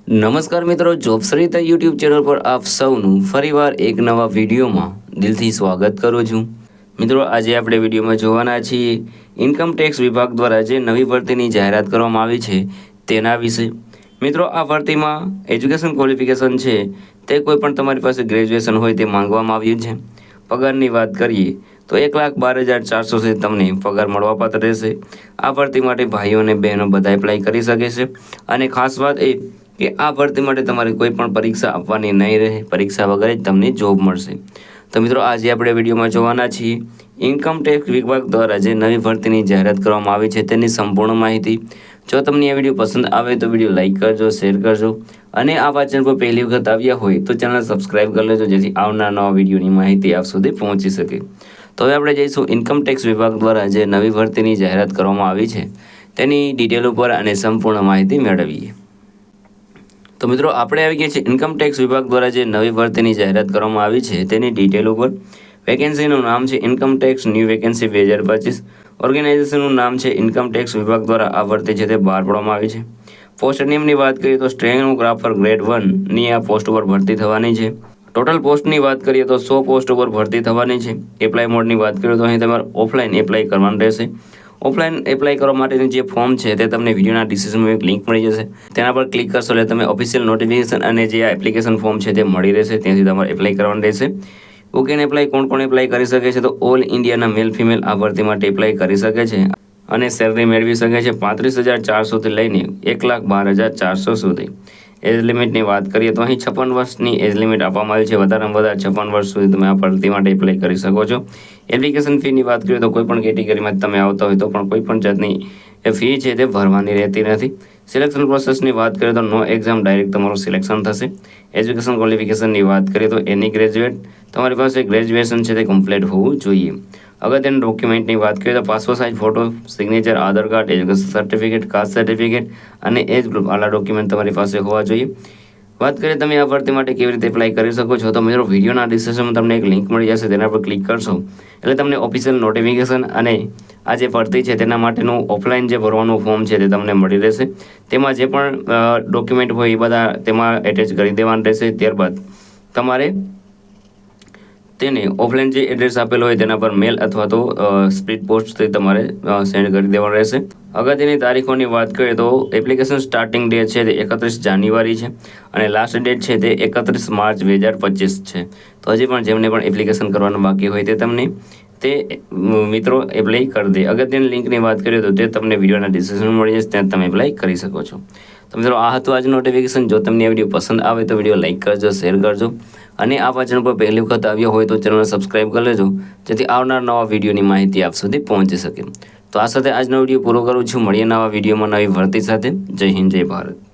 નમસ્કાર મિત્રો, જોબસરિતા YouTube channel પર આપ સૌનું ફરીવાર એક નવા વિડીયોમાં દિલથી સ્વાગત કરું છું। મિત્રો, આજે આપણે વિડીયોમાં જોવાના છીએ ઇન્કમ ટેક્સ વિભાગ દ્વારા જે નવી ભરતીની જાહેરાત કરવામાં આવી છે તેના વિશે। મિત્રો, આ ભરતીમાં એજ્યુકેશન ક્વોલિફિકેશન છે તે કોઈ પણ તમારી પાસે ગ્રેજ્યુએશન હોય તે માંગવામાં આવ્યું છે। પગારની વાત કરીએ તો 1,12,400 સુધી તમને પગાર મળવાપાત્ર રહેશે। આ ભરતી માટે ભાઈઓ અને બહેનો બધા એપ્લાય કરી શકે છે અને ખાસ વાત એ કે આ ભરતી માટે તમારે કોઈ પણ પરીક્ષા આપવાની નહીં રહે, પરીક્ષા વગર જ તમને જોબ મળશે। તો મિત્રો, આજે આપણે વિડીયોમાં જોવાના છીએ ઇન્કમ ટેક્સ વિભાગ દ્વારા જે નવી ભરતીની જાહેરાત કરવામાં આવી છે તેની સંપૂર્ણ માહિતી। જો તમને આ વિડીયો પસંદ આવે તો વિડીયો લાઇક કરજો, શેર કરજો અને આ ચેનલ પર પહેલી વખત આવ્યા હોય તો ચેનલ સબસ્ક્રાઇબ કરી લેજો, જેથી આવનાર નવા વિડીયોની માહિતી આપ સુધી પહોંચી શકે। તો હવે આપણે જઈશું ઇન્કમ ટેક્સ વિભાગ દ્વારા જે નવી ભરતીની જાહેરાત કરવામાં આવી છે તેની ડિટેલ ઉપર અને સંપૂર્ણ માહિતી મેળવીએ। તો મિત્રો, આપણે આવી ગયા છીએ ઇન્કમ ટેક્સ વિભાગ દ્વારા જે નવી ભરતીની જાહેરાત કરવામાં આવી છે તેની ડિટેલ ઉપર। વેકેન્સીનું નામ છે ઇન્કમ ટેક્સ ન્યૂ વેકેન્સી 2025। ઓર્ગેનાઇઝેશનનું નામ છે ઇન્કમ ટેક્સ વિભાગ દ્વારા આ ભરતી છે તે બહાર પાડવામાં આવી છે। પોસ્ટ નેમની વાત કરીએ તો સ્ટેનોગ્રાફર ગ્રેડ 1ની આ પોસ્ટ ઉપર ભરતી થવાની છે। ટોટલ પોસ્ટની વાત કરીએ તો 100 પોસ્ટ ઉપર ભરતી થવાની છે। એપ્લાય મોડની વાત કરીએ તો અહીં તમારે ઓફલાઈન એપ્લાય કરવાનું રહેશે। ઓફલાઈન એપ્લાય કરવા માટેનું જે ફોર્મ છે તે તમને વિડીયોના ડિસ્ક્રિપ્શનમાં એક લિંક મળી જશે, તેના પર ક્લિક કરશો એટલે તમે ઓફિશિયલ નોટિફિકેશન અને જે આ એપ્લિકેશન ફોર્મ છે તે મળી રહેશે, ત્યાંથી તમારે એપ્લાય કરવાનું રહેશે। ઓકે, એપ્લાય કોણ એપ્લાય કરી શકે છે તો ઓલ ઇન્ડિયાના મેલ ફિમેલ આ ભરતી માટે એપ્લાય કરી શકે છે અને સેલરી મેળવી શકે છે 35,400થી લઈને 1,12,400 સુધી। એજ લિમિટની વાત કરીએ તો અહીં 56 વર્ષની એજ લિમિટ આપવામાં આવી છે। વધારેમાં વધારે 56 વર્ષ સુધી તમે આ ભરતી માટે એપ્લાય કરી શકો છો। એપ્લિકેશન ફીની વાત કરીએ તો કોઈ પણ કેટેગરીમાં તમે આવતા હોય તો પણ કોઈ પણ જાતની ફી છે તે ભરવાની રહેતી નથી। સિલેક્શન પ્રોસેસની વાત કરીએ તો નો એક્ઝામ, ડાયરેક્ટ તમારું સિલેક્શન થશે। એજ્યુકેશન ક્વોલિફિકેશનની વાત કરીએ તો એની ગ્રેજ્યુએટ, તમારી પાસે ગ્રેજ્યુએશન છે તે કમ્પ્લીટ હોવું જોઈએ। અગત્યના ડોક્યુમેન્ટની વાત કરીએ તો passport size photo, signature, Aadhaar card, education certificate, caste certificate અને એજ ગ્રુપ આલા ડોક્યુમેન્ટ તમારી પાસે હોવા જોઈએ। વાત કરીએ તમે આ ભરતી માટે કેવી રીતે એપ્લાય કરી શકો છો તો મિત્રો, વિડીયોના ડિસ્ક્રિપ્શનમાં તમને એક લિંક મળી જશે, તેના પર ક્લિક કરશો એટલે તમને ઓફિશિયલ નોટિફિકેશન અને આ જે ભરતી છે તેના માટેનું ઓફલાઈન જે ભરવાનું ફોર્મ છે તે તમને મળી રહેશે। તેમાં જે પણ ડોક્યુમેન્ટ હોય એ બધા તેમાં એટેચ કરી દેવાના રહેશે। ત્યારબાદ તમારે તેને ઓફલાઈન જે એડ્રેસ આપેલો હોય તેના પર મેલ અથવા તો સ્પીડ પોસ્ટથી તમારે સેન્ડ કરી દેવાનું રહેશે। અગત્યની તારીખોની વાત કરીએ તો એપ્લિકેશન સ્ટાર્ટિંગ ડેટ છે તે 31 જાન્યુઆરી છે અને લાસ્ટ ડેટ છે તે 31 માર્ચ 2025 છે। તો હજી પણ જેમને પણ એપ્લિકેશન કરવાનું બાકી હોય તે મિત્રો એપ્લાય કરી દે। અગત્યની લિંકની વાત કરીએ તો તે તમને વિડીયોના ડિસ્ક્રિપ્શનમાં મળી જશે, ત્યાં તમે એપ્લાય કરી શકો છો। તો મિત્રો, આ હતું આજનું નોટિફિકેશન। જો તમને આ વિડીયો પસંદ આવે તો વિડીયો લાઇક કરજો, શેર કરજો અને આ ચેનલ પર પહેલી વખત આવ્યો હોય તો ચેનલને સબસ્ક્રાઇબ કરી લેજો, જેથી આવનાર નવા વિડીયોની માહિતી આપ સુધી પહોંચી શકે। તો આ સાથે આજનો વિડીયો પૂરો કરું છું। મળીએ નવા વિડીયોમાં નવી ભરતી સાથે। જય હિન્દ, જય ભારત।